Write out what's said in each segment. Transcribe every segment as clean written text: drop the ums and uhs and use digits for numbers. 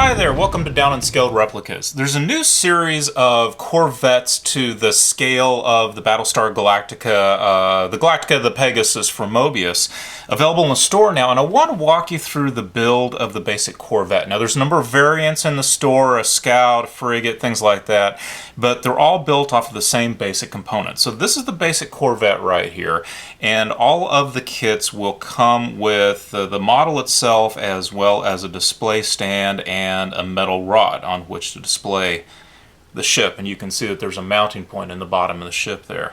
Hi there, welcome to Downen Scaled Replicas. There's a new series of Corvettes to the scale of the Battlestar Galactica, the Galactica, the Pegasus from Mobius, available in the store now, and I want to walk you through the build of the basic Corvette. Now there's a number of variants in the store, a Scout, a Frigate, things like that, but they're all built off of the same basic components. So this is the basic Corvette right here, and all of the kits will come with the model itself as well as a display stand and a metal rod on which to display the ship, and you can see that there's a mounting point in the bottom of the ship there.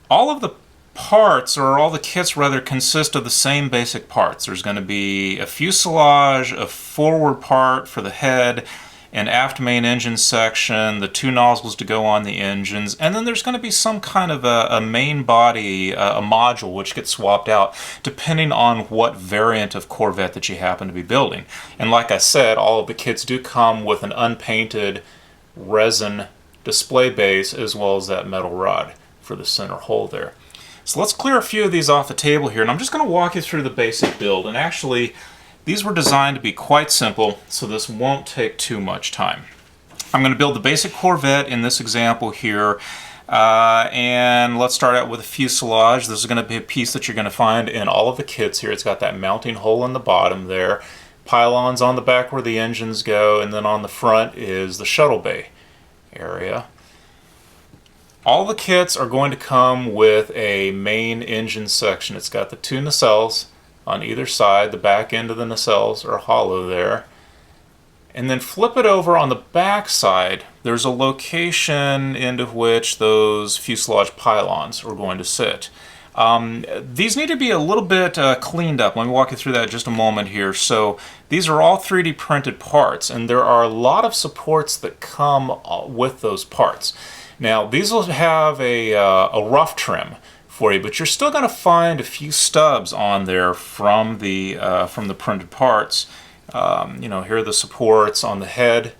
All of the parts, or all the kits rather, consist of the same basic parts. There's going to be a fuselage, a forward part for the head, an aft main engine section, the two nozzles to go on the engines, and then there's going to be some kind of a main body, a module, which gets swapped out depending on what variant of Corvette that you happen to be building. And like I said, all of the kits do come with an unpainted resin display base as well as that metal rod for the center hole there. So let's clear a few of these off the table here, and I'm just going to walk you through the basic build. And actually, these were designed to be quite simple, so this won't take too much time. I'm going to build the basic Corvette in this example here, and let's start out with a fuselage. This is going to be a piece that you're going to find in all of the kits here. It's got that mounting hole in the bottom there, pylons on the back where the engines go, and then on the front is the shuttle bay area. All the kits are going to come with a main engine section. It's got the two nacelles on either side. The back end of the nacelles are hollow there. And then flip it over on the back side. There's a location into which those fuselage pylons are going to sit. These need to be a little bit cleaned up. Let me walk you through that in just a moment here. So these are all 3D printed parts, and there are a lot of supports that come with those parts. Now these will have a rough trim for you, but you're still going to find a few stubs on there from the printed parts. You know, here are the supports on the head,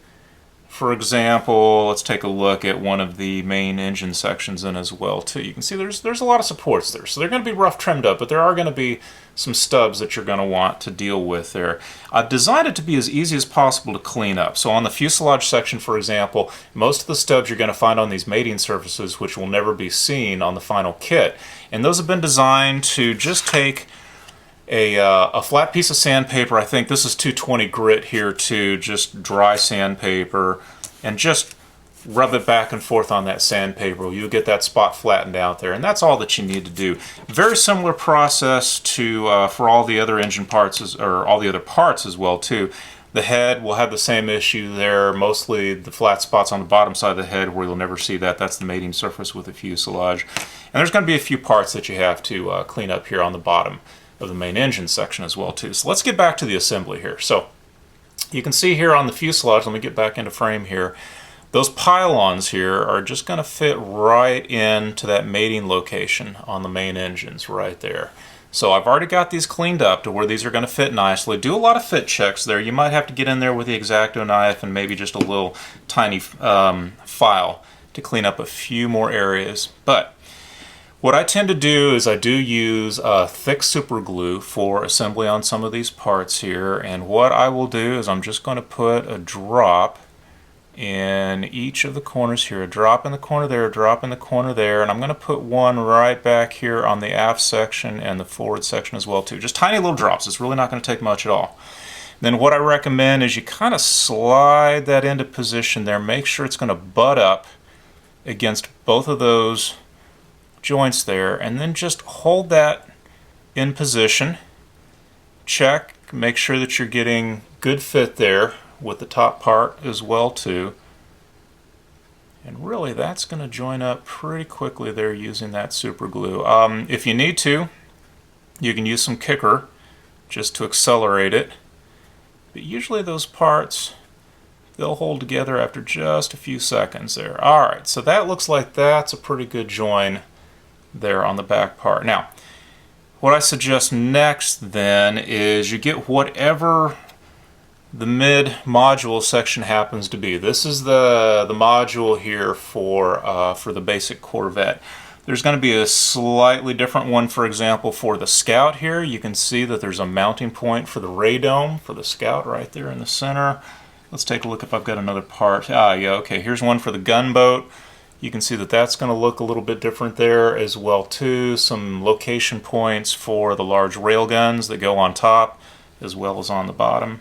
for example. Let's take a look at one of the main engine sections in as well too. You can see there's a lot of supports there, so they're going to be rough trimmed up, but there are going to be some stubs that you're going to want to deal with there. I've designed it to be as easy as possible to clean up. So on the fuselage section, for example, most of the stubs you're going to find on these mating surfaces, which will never be seen on the final kit, and those have been designed to just take a flat piece of sandpaper. I think this is 220 grit here too, just dry sandpaper, and just rub it back and forth on that sandpaper. You'll get that spot flattened out there, and that's all that you need to do. Very similar process to for all the other engine parts, or all the other parts as well too. The head will have the same issue there, mostly the flat spots on the bottom side of the head where you'll never see that. That's the mating surface with the fuselage. And there's going to be a few parts that you have to clean up here on the bottom of the main engine section as well too. So let's get back to the assembly here. So you can see here on the fuselage, let me get back into frame here, those pylons here are just going to fit right into that mating location on the main engines right there. So I've already got these cleaned up to where these are going to fit nicely. Do a lot of fit checks there. You might have to get in there with the X-Acto knife and maybe just a little tiny file to clean up a few more areas. But what I tend to do is I do use thick super glue for assembly on some of these parts here, and what I will do is I'm just going to put a drop in each of the corners here, a drop in the corner there, a drop in the corner there, and I'm going to put one right back here on the aft section and the forward section as well too. Just tiny little drops. It's really not going to take much at all. Then what I recommend is you kind of slide that into position there. Make sure it's going to butt up against both of those joints there, and then just hold that in position. Check, make sure that you're getting good fit there with the top part as well too. And really that's going to join up pretty quickly there using that super glue. If you need to, you can use some kicker just to accelerate it. But usually those parts, they'll hold together after just a few seconds there. Alright, so that looks like that's a pretty good join there on the back part. Now, what I suggest next then is you get whatever the mid module section happens to be. This is the module here for the basic Corvette. There's going to be a slightly different one, for example, for the Scout here. You can see that there's a mounting point for the radome for the Scout right there in the center. Let's take a look if I've got another part. Ah, yeah, okay, here's one for the gunboat. You can see that that's going to look a little bit different there as well too. Some location points for the large rail guns that go on top as well as on the bottom.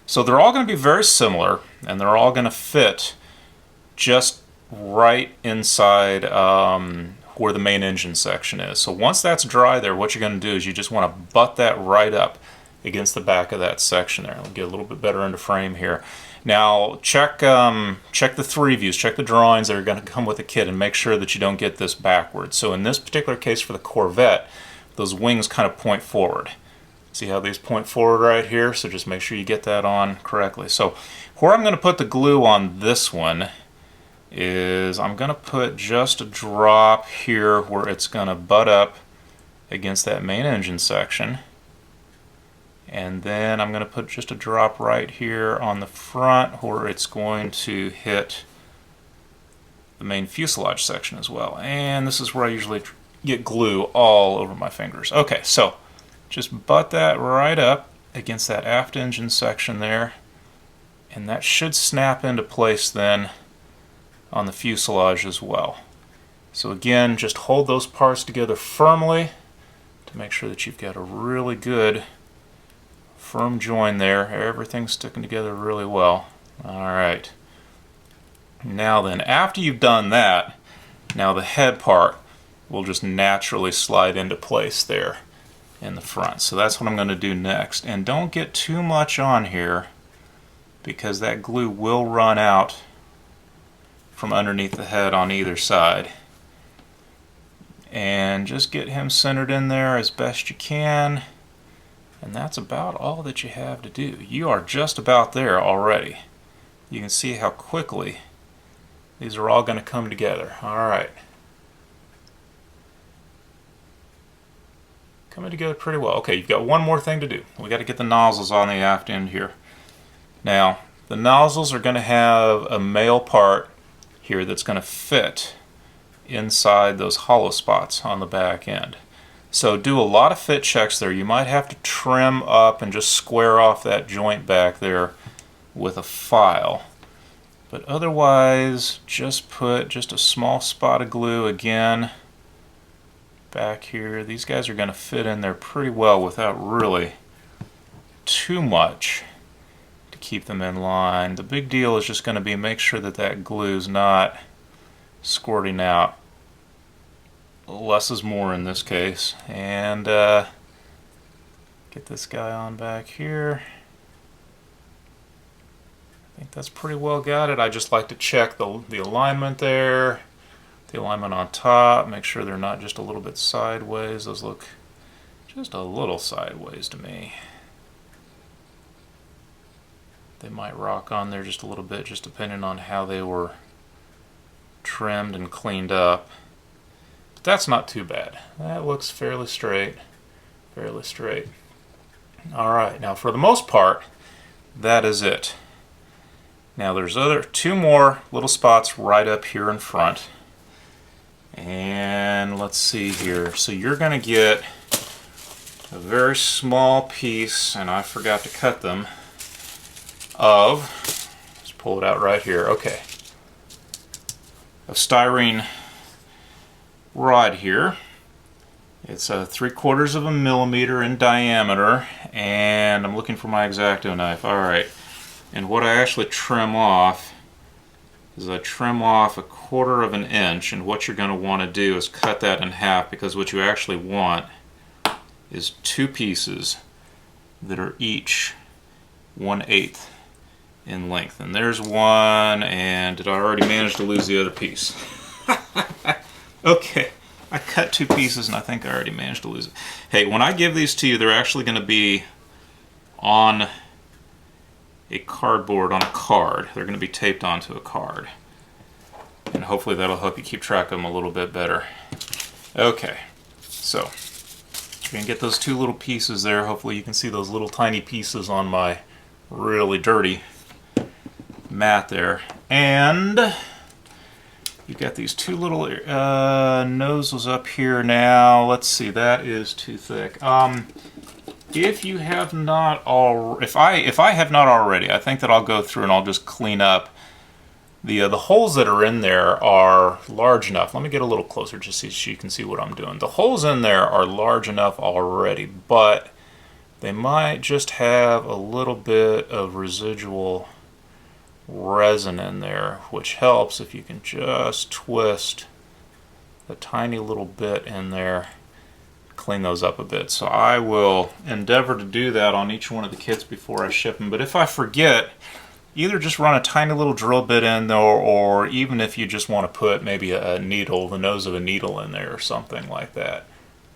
So they're all going to be very similar, and they're all going to fit just right inside where the main engine section is. So once that's dry there, what you're going to do is you just want to butt that right up against the back of that section there. I'll get a little bit better into frame here. Now check the 3 views, check the drawings that are going to come with the kit, and make sure that you don't get this backwards. So in this particular case for the Corvette, those wings kind of point forward. See how these point forward right here? So just make sure you get that on correctly. So where I'm going to put the glue on this one is I'm going to put just a drop here where it's going to butt up against that main engine section. And then I'm going to put just a drop right here on the front where it's going to hit the main fuselage section as well. And this is where I usually get glue all over my fingers. Okay, so just butt that right up against that aft engine section there, and that should snap into place then on the fuselage as well. So again, just hold those parts together firmly to make sure that you've got a really good firm join there. Everything's sticking together really well. Alright. Now then, after you've done that, now the head part will just naturally slide into place there in the front. So that's what I'm going to do next. And don't get too much on here, because that glue will run out from underneath the head on either side. And just get him centered in there as best you can. And that's about all that you have to do. You are just about there already. You can see how quickly these are all going to come together. Alright. Coming together pretty well. Okay, you've got one more thing to do. We got to get the nozzles on the aft end here. Now, the nozzles are going to have a male part here that's going to fit inside those hollow spots on the back end. So do a lot of fit checks there. You might have to trim up and just square off that joint back there with a file. But otherwise, just put just a small spot of glue again back here. These guys are going to fit in there pretty well without really too much to keep them in line. The big deal is just going to be make sure that that glue's not squirting out. Less is more in this case. And get this guy on back here. I think that's pretty well got it. I just like to check the alignment there, the alignment on top, make sure they're not just a little bit sideways. Those look just a little sideways to me. They might rock on there just a little bit, just depending on how they were trimmed and cleaned up. But that's not too bad. That looks fairly straight. Fairly straight. Alright, now for the most part, that is it. Now there's two more little spots right up here in front. And let's see here. So you're going to get a very small piece, and I forgot to cut them, of, let's pull it out right here, okay, of styrene rod here. It's a 3/4 of a millimeter in diameter, and I'm looking for my X-Acto knife. Alright, and what I actually trim off is I trim off 1/4 of an inch, and what you're going to want to do is cut that in half, because what you actually want is two pieces that are each 1/8 in length. And there's one, and did I already manage to lose the other piece? Okay, I cut two pieces and I think I already managed to lose it. Hey, when I give these to you, they're actually going to be on a cardboard, on a card. They're going to be taped onto a card. And hopefully that'll help you keep track of them a little bit better. Okay, so you're going to get those two little pieces there. Hopefully you can see those little tiny pieces on my really dirty mat there. And you've got these two little nozzles up here now. Let's see, that is too thick. if you have not if I have not already, I think that I'll go through and I'll just clean up the holes that are in there are large enough. Let me get a little closer just so you can see what I'm doing. The holes in there are large enough already, but they might just have a little bit of residual resin in there, which helps if you can just twist a tiny little bit in there, clean those up a bit. So I will endeavor to do that on each one of the kits before I ship them. But if I forget, either just run a tiny little drill bit in there, or even if you just want to put maybe a needle, the nose of a needle in there or something like that,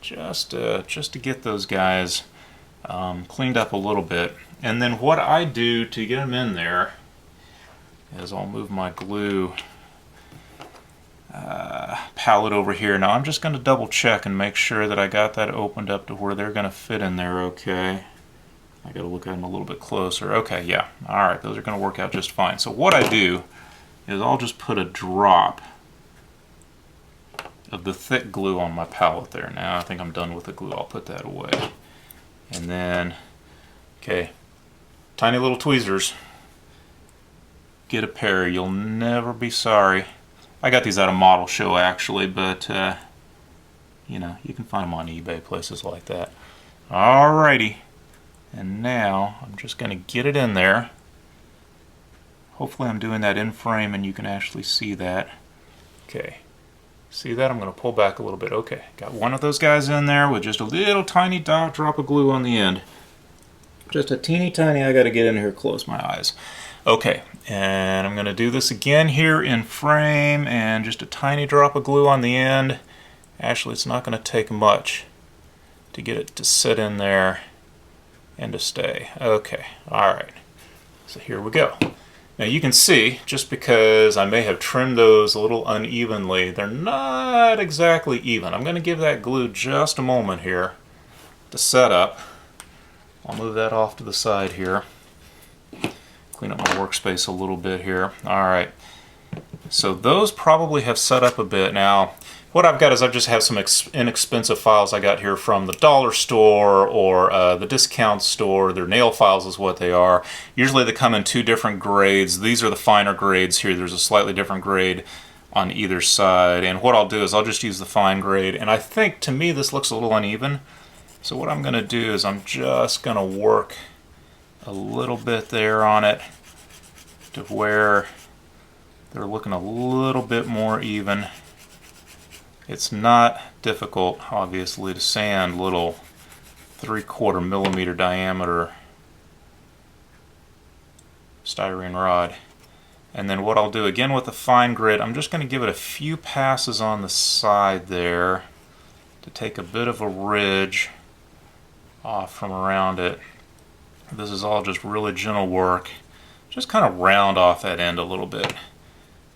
just to get those guys cleaned up a little bit. And then what I do to get them in there is I'll move my glue palette over here. Now I'm just going to double check and make sure that I got that opened up to where they're going to fit in there okay. I got to look at them a little bit closer. Okay, yeah. Alright, those are going to work out just fine. So what I do is I'll just put a drop of the thick glue on my palette there. Now I think I'm done with the glue. I'll put that away. And then, okay, tiny little tweezers. Get a pair. You'll never be sorry. I got these at a model show actually, but you know, you can find them on eBay, places like that. Alrighty. And now I'm just going to get it in there. Hopefully I'm doing that in frame and you can actually see that. Okay. See that? I'm going to pull back a little bit. Okay. Got one of those guys in there with just a little tiny drop of glue on the end. Just a teeny tiny. I got to get in here, close my eyes. Okay. And I'm going to do this again here in frame and just a tiny drop of glue on the end. Actually, it's not going to take much to get it to sit in there and to stay. Okay, alright. So here we go. Now you can see, just because I may have trimmed those a little unevenly, they're not exactly even. I'm going to give that glue just a moment here to set up. I'll move that off to the side here. Clean up my workspace a little bit here. Alright. So those probably have set up a bit. Now, what I've got is I just have some inexpensive files I got here from the dollar store or the discount store. They're nail files is what they are. Usually they come in two different grades. These are the finer grades here. There's a slightly different grade on either side. And what I'll do is I'll just use the fine grade. And I think, to me, this looks a little uneven. So what I'm going to do is I'm just going to work a little bit there on it to where they're looking a little bit more even. It's not difficult, obviously, to sand little 3/4 millimeter diameter styrene rod. And then what I'll do again with the fine grit, I'm just going to give it a few passes on the side there to take a bit of a ridge off from around it. This is all just really gentle work. Just kind of round off that end a little bit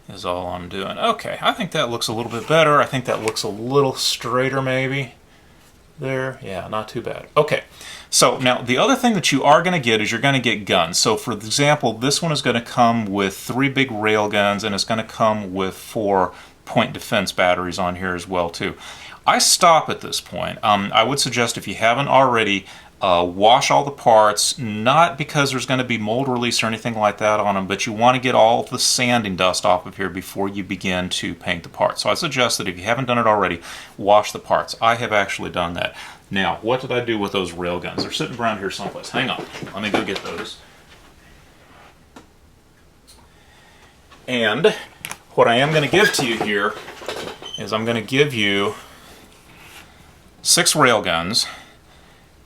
is all I'm doing. Okay, I think that looks a little bit better. I think that looks a little straighter maybe. There, yeah, not too bad. Okay, so now the other thing that you are going to get is you're going to get guns. So for example, this one is going to come with 3 big rail guns and it's going to come with 4 point defense batteries on here as well too. I stop at this point. I would suggest, if you haven't already, wash all the parts, not because there's going to be mold release or anything like that on them, but you want to get all the sanding dust off of here before you begin to paint the parts. So I suggest that if you haven't done it already, wash the parts. I have actually done that. Now, what did I do with those rail guns? They're sitting around here someplace. Hang on. Let me go get those. And what I am going to give to you here is I'm going to give you 6 rail guns.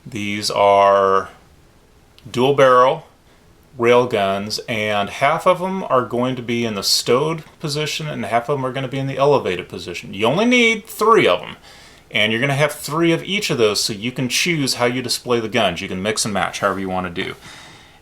These are dual barrel rail guns, and half of them are going to be in the stowed position and half of them are going to be in the elevated position. You only need 3 of them, and you're going to have 3 of each of those, so you can choose how you display the guns. You can mix and match however you want to do.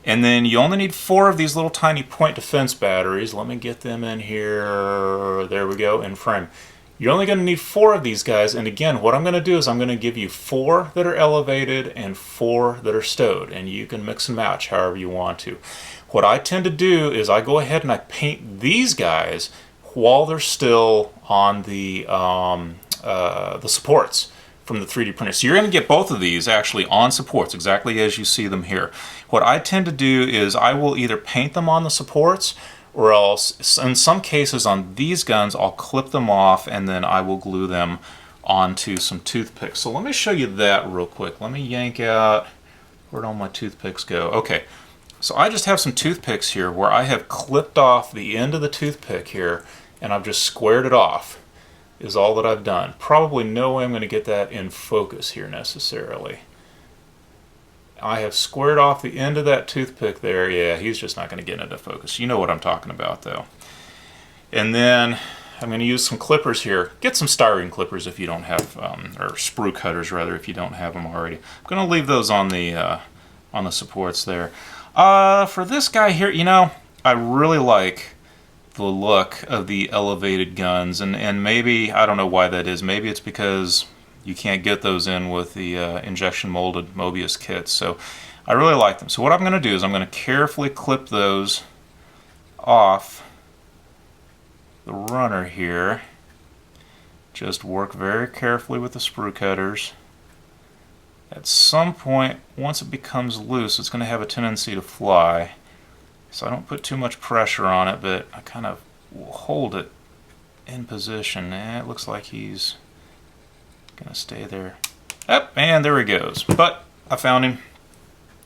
And then you only need 4 of these little tiny point defense batteries. Let me get them in here. There we go, in frame. You're only going to need 4 of these guys, and again, what I'm going to do is I'm going to give you 4 that are elevated and 4 that are stowed, and you can mix and match however you want to. What I tend to do is I go ahead and I paint these guys while they're still on the supports. from the 3D printer. So you're going to get both of these actually on supports, exactly as you see them here. What I tend to do is I will either paint them on the supports, or else in some cases on these guns I'll clip them off and then I will glue them onto some toothpicks. So let me show you that real quick. Let me yank out, where'd all my toothpicks go? Okay, so I just have some toothpicks here where I have clipped off the end of the toothpick here and I've just squared it off, is all that I've done. Probably no way I'm going to get that in focus here necessarily. I have squared off the end of that toothpick there. Yeah, he's just not going to get into focus. You know what I'm talking about though. And then I'm going to use some clippers here. Get some styrene clippers if you don't have, or sprue cutters rather, if you don't have them already. I'm going to leave those on the supports there. For this guy here, you know, I really like the look of the elevated guns, and maybe, I don't know why that is. Maybe it's because you can't get those in with the injection molded Mobius kits. So I really like them. So what I'm going to do is I'm going to carefully clip those off the runner here. Just work very carefully with the sprue cutters. At some point, once it becomes loose, it's going to have a tendency to fly. So I don't put too much pressure on it, but I kind of will hold it in position. And it looks like he's going to stay there. Yep, and there he goes. But I found him.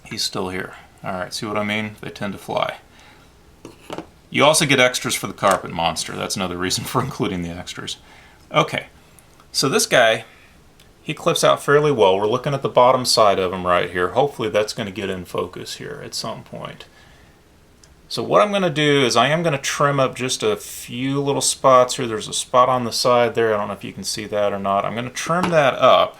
He's still here. Alright, see what I mean? They tend to fly. You also get extras for the carpet monster. That's another reason for including the extras. Okay, so this guy, he clips out fairly well. We're looking at the bottom side of him right here. Hopefully that's going to get in focus here at some point. So what I'm going to do is I am going to trim up just a few little spots here. There's a spot on the side there. I don't know if you can see that or not. I'm going to trim that up.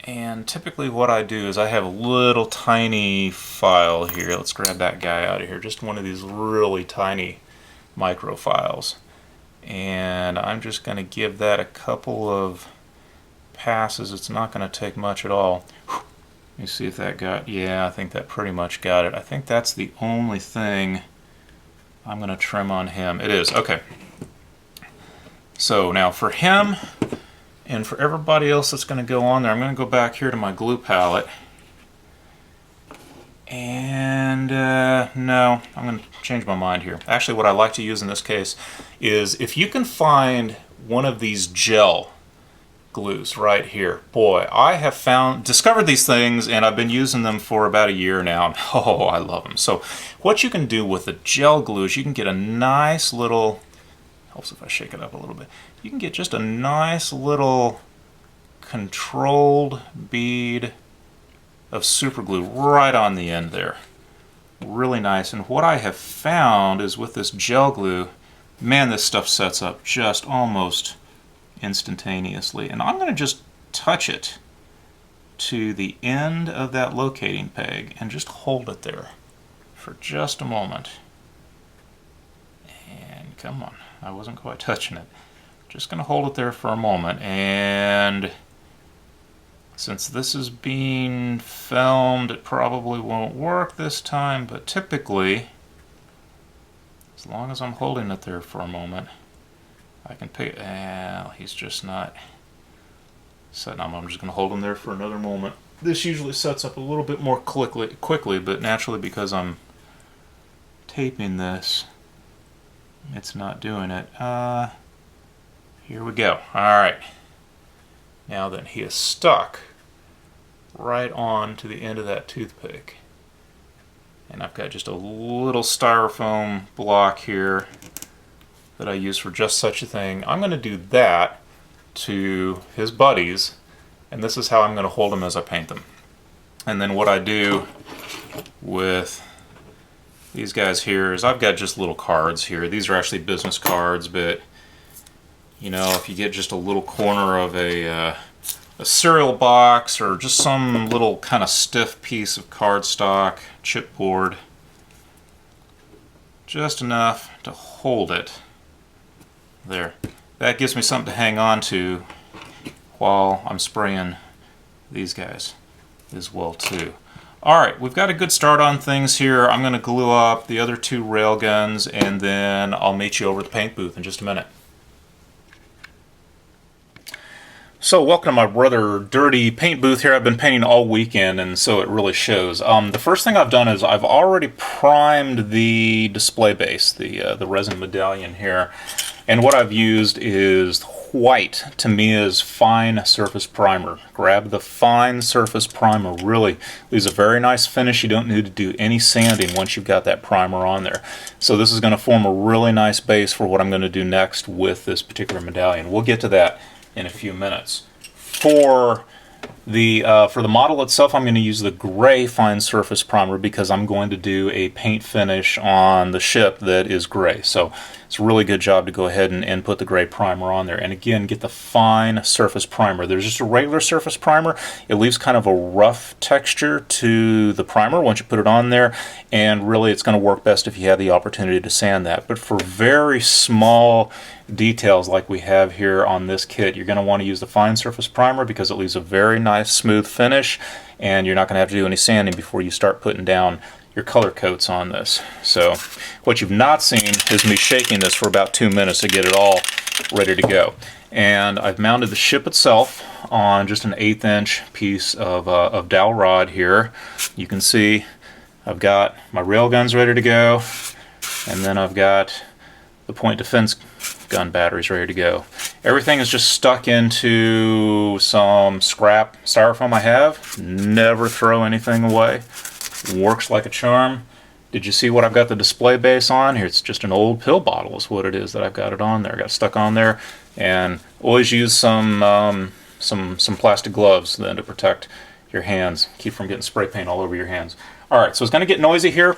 And typically what I do is I have a little tiny file here. Let's grab that guy out of here. Just one of these really tiny micro files. And I'm just going to give that a couple of passes. It's not going to take much at all. Let me see if that got, yeah, I think that pretty much got it. I think that's the only thing I'm going to trim on him. It is, okay. So now for him, and for everybody else that's going to go on there, I'm going to go back here to my glue palette. And no, I'm going to change my mind here. Actually, what I like to use in this case is if you can find one of these gel glues right here. Boy, I have discovered these things and I've been using them for about a year now. Oh, I love them. So what you can do with the gel glue is you can get a nice little, helps if I shake it up a little bit, you can get just a nice little controlled bead of super glue right on the end there. Really nice. And what I have found is with this gel glue, man, this stuff sets up just almost instantaneously. And I'm going to just touch it to the end of that locating peg and just hold it there for just a moment. And come on, I wasn't quite touching it. Just going to hold it there for a moment, and since this is being filmed, it probably won't work this time, but typically, as long as I'm holding it there for a moment, I can pick, he's just not setting up. I'm just going to hold him there for another moment. This usually sets up a little bit more quickly, but naturally because I'm taping this, it's not doing it. Here we go. Alright. Now then, he is stuck right on to the end of that toothpick. And I've got just a little styrofoam block here that I use for just such a thing. I'm going to do that to his buddies, and this is how I'm going to hold them as I paint them. And then what I do with these guys here is I've got just little cards here. These are actually business cards, but you know, if you get just a little corner of a cereal box or just some little kind of stiff piece of cardstock, chipboard, just enough to hold it there. That gives me something to hang on to while I'm spraying these guys as well too. Alright, we've got a good start on things here. I'm going to glue up the other two rail guns and then I'll meet you over at the paint booth in just a minute. So welcome to my rather dirty paint booth here. I've been painting all weekend, and so it really shows. The first thing I've done is I've already primed the display base, the resin medallion here, and what I've used is white, Tamiya's fine surface primer. Grab the fine surface primer, really leaves a very nice finish. You don't need to do any sanding once you've got that primer on there. So this is going to form a really nice base for what I'm going to do next with this particular medallion. We'll get to that in a few minutes. For the model itself, I'm going to use the gray fine surface primer because I'm going to do a paint finish on the ship that is gray. So it's a really good job to go ahead and put the gray primer on there. And again, get the fine surface primer. There's just a regular surface primer. It leaves kind of a rough texture to the primer once you put it on there, and really it's going to work best if you have the opportunity to sand that. But for very small details like we have here on this kit, you're going to want to use the fine surface primer because it leaves a very nice smooth finish, and you're not going to have to do any sanding before you start putting down your color coats on this. So what you've not seen is me shaking this for about 2 minutes to get it all ready to go. And I've mounted the ship itself on just an 1/8 inch piece of dowel rod here. You can see I've got my rail guns ready to go, and then I've got the point defense gun batteries ready to go. Everything is just stuck into some scrap styrofoam I have. Never throw anything away. Works like a charm. Did you see what I've got the display base on here? It's just an old pill bottle is what it is that I've got it on there. I got stuck on there, and always use some plastic gloves then to protect your hands. Keep from getting spray paint all over your hands. Alright, so it's going to get noisy here.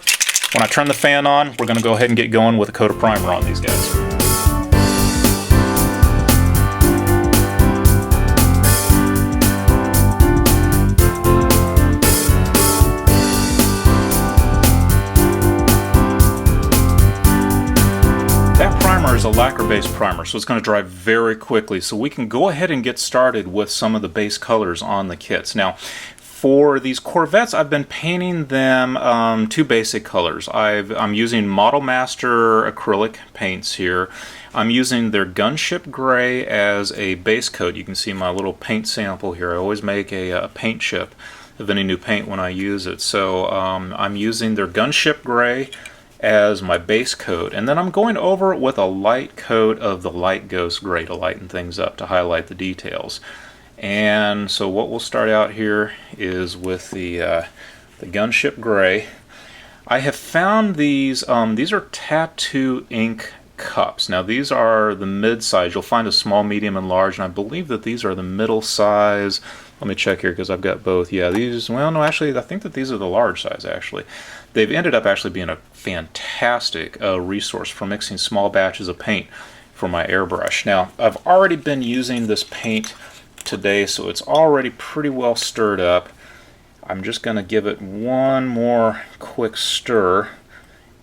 When I turn the fan on, we're going to go ahead and get going with a coat of primer on these guys. Is a lacquer-based primer, so it's going to dry very quickly, so we can go ahead and get started with some of the base colors on the kits. Now, for these Corvettes, I've been painting them two basic colors. I'm using Model Master acrylic paints here. I'm using their Gunship Gray as a base coat. You can see my little paint sample here. I always make a paint chip of any new paint when I use it. So I'm using their Gunship Gray as my base coat, and then I'm going over it with a light coat of the Light Ghost Gray to lighten things up, to highlight the details. And so what we'll start out here is with the Gunship Gray. I have found these are tattoo ink cups. Now these are the mid-size. You'll find a small, medium, and large, and I believe that these are the middle size. Let me check here because I've got both. Yeah, these, well, no, actually, I think that these are the large size, actually. They've ended up actually being a fantastic resource for mixing small batches of paint for my airbrush. Now, I've already been using this paint today, so it's already pretty well stirred up. I'm just going to give it one more quick stir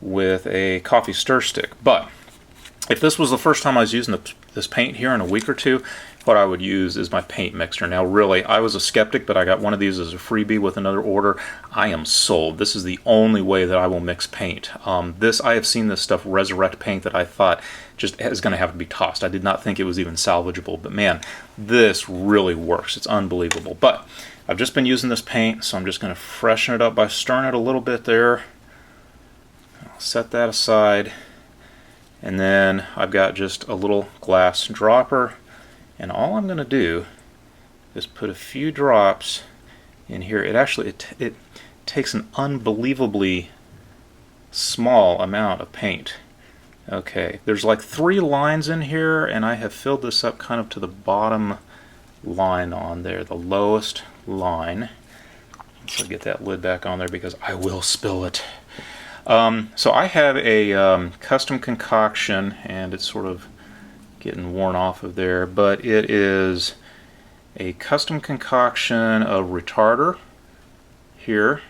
with a coffee stir stick. But if this was the first time I was using this paint here in a week or two, what I would use is my paint mixer. Now really, I was a skeptic, but I got one of these as a freebie with another order. I am sold. This is the only way that I will mix paint. I have seen this stuff resurrect paint that I thought just is going to have to be tossed. I did not think it was even salvageable, but man, this really works. It's unbelievable. But I've just been using this paint, so I'm just going to freshen it up by stirring it a little bit there. I'll set that aside. And then I've got just a little glass dropper, and all I'm going to do is put a few drops in here. It takes an unbelievably small amount of paint. Okay, there's like 3 lines in here, and I have filled this up kind of to the bottom line on there, the lowest line. So get that lid back on there because I will spill it. So I have a custom concoction, and it's sort of getting worn off of there, but it is a custom concoction of retarder here,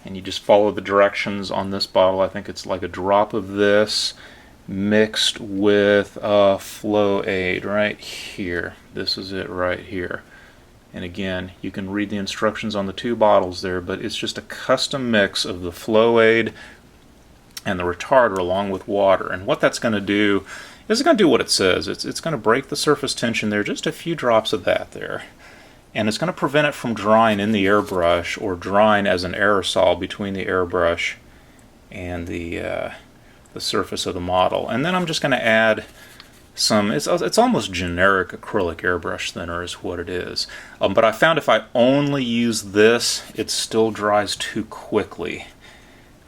and you just follow the directions on this bottle. I think it's like a drop of this mixed with a flow aid right here. This is it right here. And again, you can read the instructions on the 2 bottles there, but it's just a custom mix of the flow aid and the retarder along with water. And what that's going to do This is going to do what it says. It's going to break the surface tension there, just a few drops of that there. And it's going to prevent it from drying in the airbrush or drying as an aerosol between the airbrush and the surface of the model. And then I'm just going to add some, it's almost generic acrylic airbrush thinner is what it is. But I found if I only use this, it still dries too quickly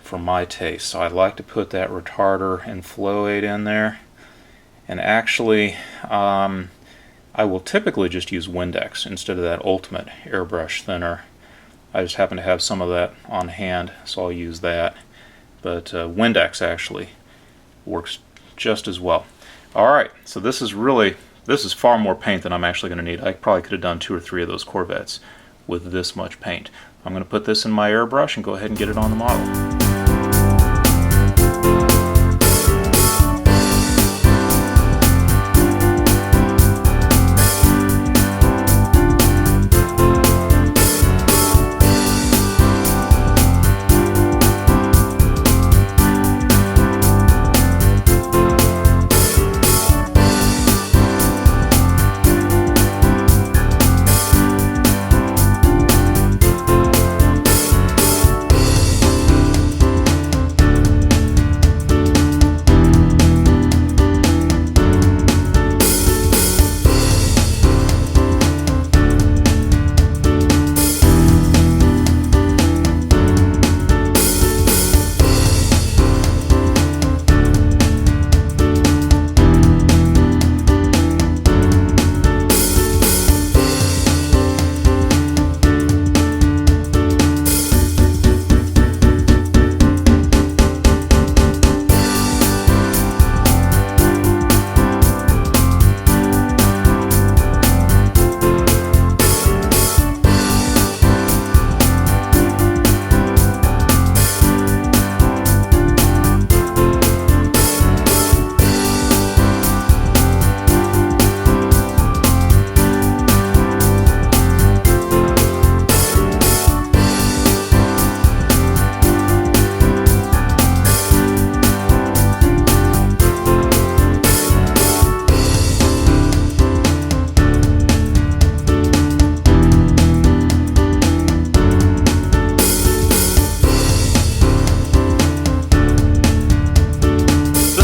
for my taste. So I like to put that retarder and flow aid in there. And actually, I will typically just use Windex instead of that Ultimate airbrush thinner. I just happen to have some of that on hand, so I'll use that. But Windex actually works just as well. Alright, so this is far more paint than I'm actually going to need. I probably could have done 2 or 3 of those Corvettes with this much paint. I'm going to put this in my airbrush and go ahead and get it on the model.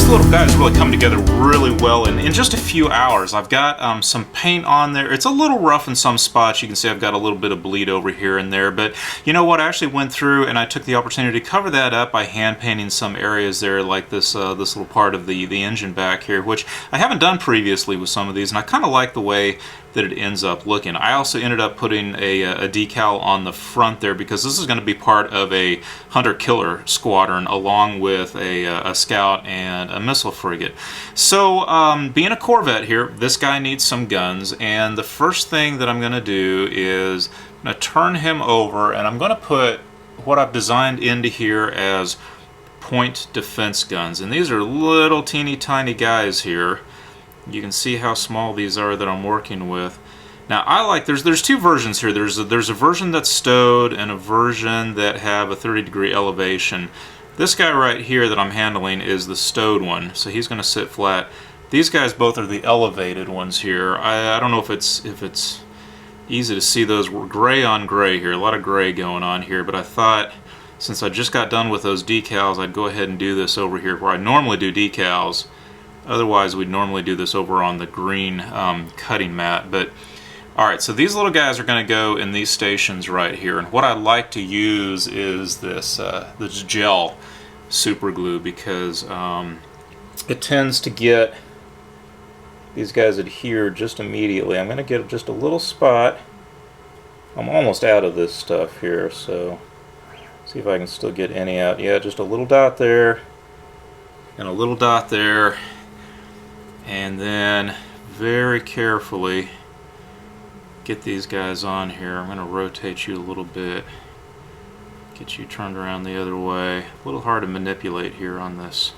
Little guy's really come together really well in just a few hours. I've got some paint on there. It's a little rough in some spots. You can see I've got a little bit of bleed over here and there, but you know what? I actually went through and I took the opportunity to cover that up by hand painting some areas there, like this this little part of the engine back here, which I haven't done previously with some of these, and I kind of like the way that it ends up looking. I also ended up putting a decal on the front there because this is going to be part of a hunter-killer squadron along with a scout and a missile frigate. So being a Corvette here, this guy needs some guns, and the first thing that I'm going to do is I'm going to turn him over and I'm going to put what I've designed into here as point defense guns. And these are little teeny tiny guys here. You can see how small these are that I'm working with. Now I like, there's 2 versions here. There's a version that's stowed and a version that have a 30-degree elevation. This guy right here that I'm handling is the stowed one, so he's going to sit flat. These guys both are the elevated ones here. I don't know if it's easy to see those. We're gray on gray here, a lot of gray going on here, but I thought since I just got done with those decals, I'd go ahead and do this over here where I normally do decals. Otherwise, we'd normally do this over on the green cutting mat. But all right, so these little guys are going to go in these stations right here. And what I like to use is this gel super glue because it tends to get these guys adhered just immediately. I'm going to get just a little spot. I'm almost out of this stuff here, so see if I can still get any out. Yeah, just a little dot there and a little dot there. And then very carefully get these guys on here. I'm going to rotate you a little bit, get you turned around the other way. A little hard to manipulate here on this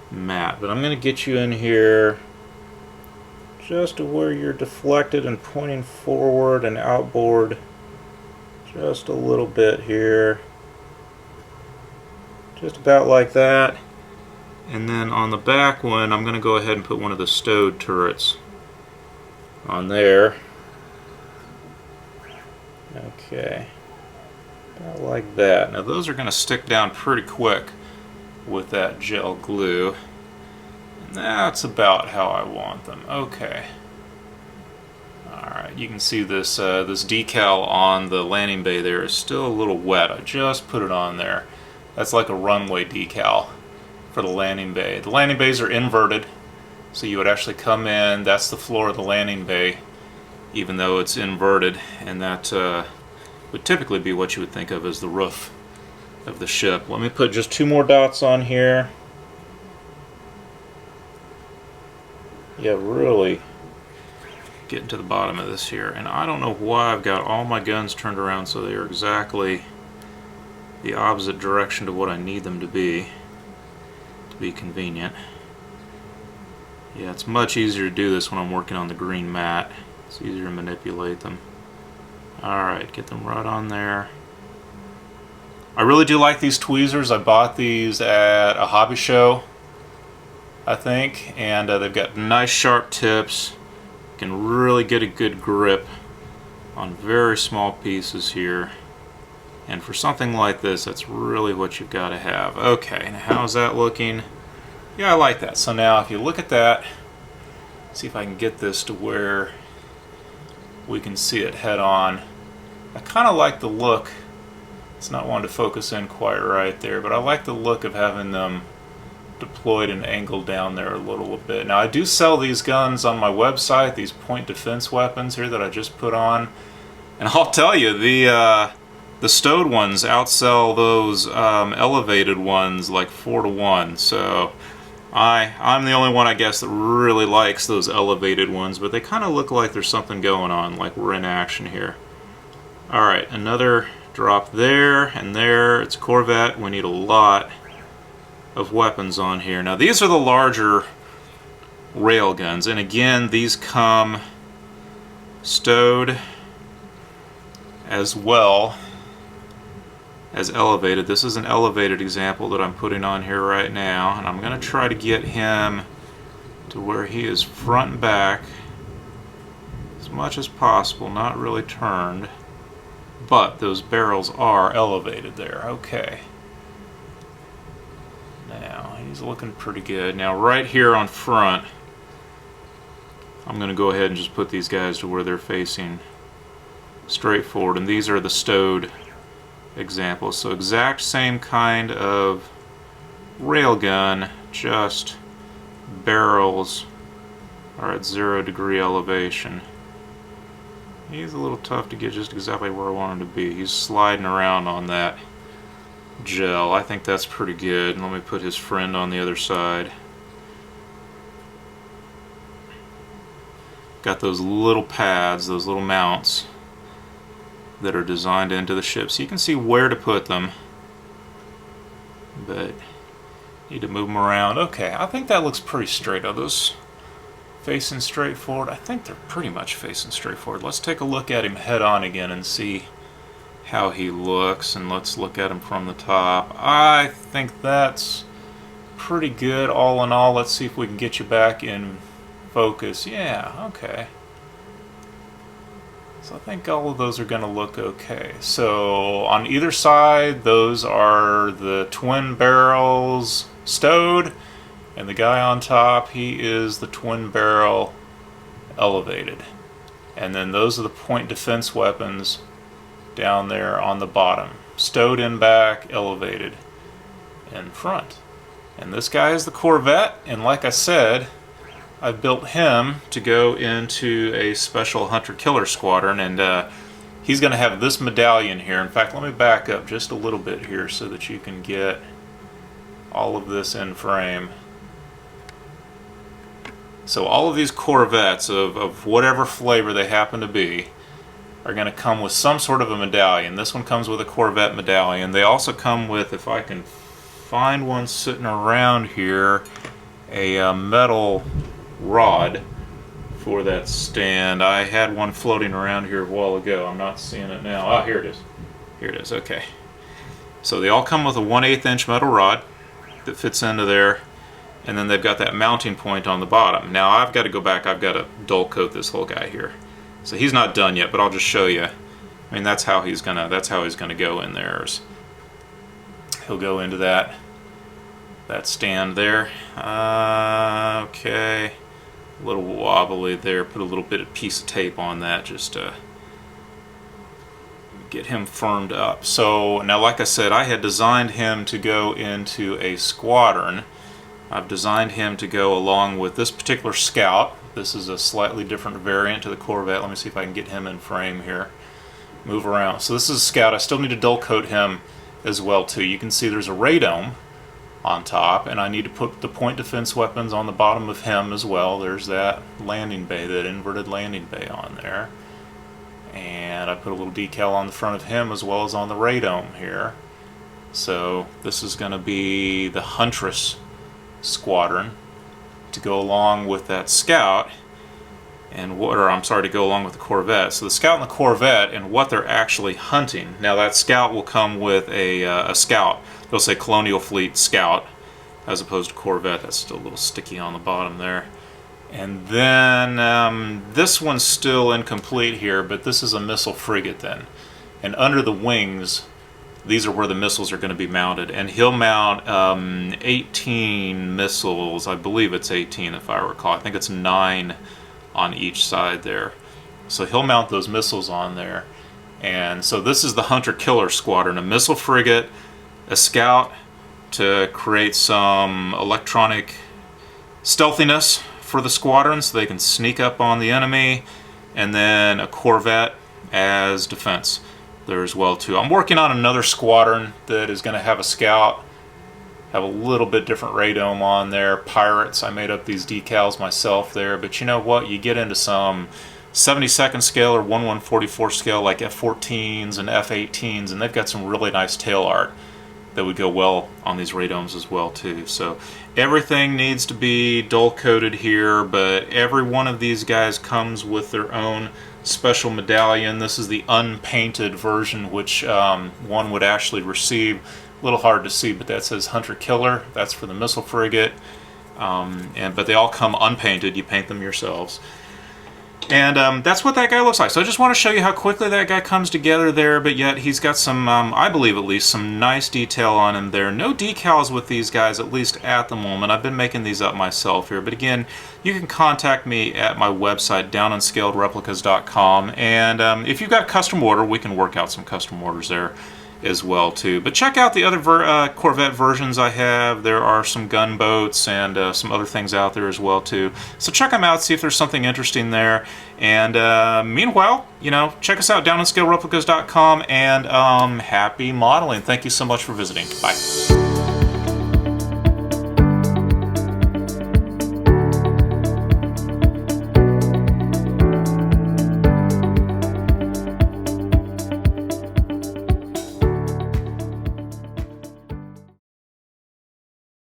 mat, but I'm going to get you in here just to where you're deflected and pointing forward and outboard just a little bit here, just about like that. And then on the back one, I'm going to go ahead and put one of the stowed turrets on there. Okay, about like that. Now those are going to stick down pretty quick with that gel glue. And that's about how I want them. Okay. Alright, you can see this this decal on the landing bay there is still a little wet. I just put it on there. That's like a runway decal for the landing bay. The landing bays are inverted, so you would actually come in, that's the floor of the landing bay, even though it's inverted, and that would typically be what you would think of as the roof of the ship. Let me put just 2 more dots on here. Yeah, really getting to the bottom of this here, and I don't know why I've got all my guns turned around so they are exactly the opposite direction to what I need them to be convenient. Yeah, it's much easier to do this when I'm working on the green mat. It's easier to manipulate them. Alright, get them right on there. I really do like these tweezers. I bought these at a hobby show, I think, and they've got nice sharp tips. You can really get a good grip on very small pieces here. And for something like this, that's really what you've got to have. Okay, now how's that looking? Yeah, I like that. So now if you look at that, see if I can get this to where we can see it head on. I kind of like the look. It's not wanting to focus in quite right there, but I like the look of having them deployed and angled down there a little bit. Now I do sell these guns on my website, these point defense weapons here that I just put on. And I'll tell you, the stowed ones outsell those elevated ones like 4 to 1. So I'm the only one, I guess, that really likes those elevated ones, but they kind of look like there's something going on, like we're in action here. Alright, another drop there and there. It's Corvette. We need a lot of weapons on here. Now these are the larger rail guns, and again these come stowed as well as elevated. This is an elevated example that I'm putting on here right now, and I'm going to try to get him to where he is front and back as much as possible, not really turned, but those barrels are elevated there. Okay. Now, he's looking pretty good. Now, right here on front, I'm going to go ahead and just put these guys to where they're facing straight forward, and these are the stowed examples. So exact same kind of railgun, just barrels are at 0 degree elevation. He's a little tough to get just exactly where I want him to be. He's sliding around on that gel. I think that's pretty good. Let me put his friend on the other side. Got those little pads, those little mounts that are designed into the ship, so you can see where to put them, but need to move them around. Okay, I think that looks pretty straight. Are those facing straight forward? I think they're pretty much facing straight forward. Let's take a look at him head on again and see how he looks, and let's look at him from the top. I think that's pretty good all in all. Let's see if we can get you back in focus. Yeah, okay. So I think all of those are going to look okay. So on either side, those are the twin barrels stowed, and the guy on top, he is the twin barrel elevated. And then those are the point defense weapons down there on the bottom. Stowed in back, elevated in front. And this guy is the Corvette, and like I said, I've built him to go into a special hunter-killer squadron, and he's going to have this medallion here. In fact, let me back up just a little bit here so that you can get all of this in frame. So all of these Corvettes of whatever flavor they happen to be are going to come with some sort of a medallion. This one comes with a Corvette medallion. They also come with, if I can find one sitting around here, a metal rod for that stand. I had one floating around here a while ago. I'm not seeing it now. Ah, here it is. Here it is. Okay. So they all come with a 1/8 inch metal rod that fits into there. and then they've got that mounting point on the bottom. Now I've got to go back, I've got to dull coat this whole guy here. So he's not done yet, but I'll just show you. I mean, that's how he's gonna go in there. He'll go into that stand there. Okay, a little wobbly there. Put a little bit of piece of tape on that just to get him firmed up. So now, like I said, I had designed him to go into a squadron. I've designed him to go along with this particular scout. This is a slightly different variant to the Corvette. Let me see if I can get him in frame here. Move around. So this is a scout. I still need to dull coat him as well too. You can see there's a radome on top, and I need to put the point defense weapons on the bottom of him as well. There's that landing bay, that inverted landing bay on there. And I put a little decal on the front of him as well as on the radome here. So this is going to be the Huntress squadron to go along with that scout, and to go along with the Corvette. So the scout and the Corvette and what they're actually hunting. Now that scout will come with a scout. They'll say Colonial Fleet Scout as opposed to Corvette. That's still a little sticky on the bottom there. And then this one's still incomplete here, but this is a missile frigate then. And under the wings, these are where the missiles are going to be mounted. And he'll mount 18 missiles. I believe it's 18 if I recall. I think it's 9 on each side there. So he'll mount those missiles on there. And so this is the Hunter-Killer Squadron, a missile frigate, a scout to create some electronic stealthiness for the squadron so they can sneak up on the enemy, and then a Corvette as defense there as well too. I'm working on another squadron that is going to have a scout, have a little bit different radome on there. Pirates, I made up these decals myself there, but you know what, you get into some 72nd scale or 1/144 scale like F-14s and F-18s, and they've got some really nice tail art that would go well on these radomes as well too. So everything needs to be dull coated here, but every one of these guys comes with their own special medallion. This is the unpainted version, which one would actually receive. A little hard to see, but that says Hunter Killer. That's for the missile frigate, but they all come unpainted. You paint them yourselves. And that's what that guy looks like. So I just want to show you how quickly that guy comes together there, but yet he's got some, I believe at least, some nice detail on him there. No decals with these guys, at least at the moment. I've been making these up myself here, but again, you can contact me at my website, downscaledreplicas.com, and if you've got a custom order, we can work out some custom orders there as well too. But check out the other Corvette versions I have. There are some gunboats and some other things out there as well too. So check them out, see if there's something interesting there. And meanwhile, you know, check us out, downscaledreplicas.com, and happy modeling. Thank you so much for visiting. Bye.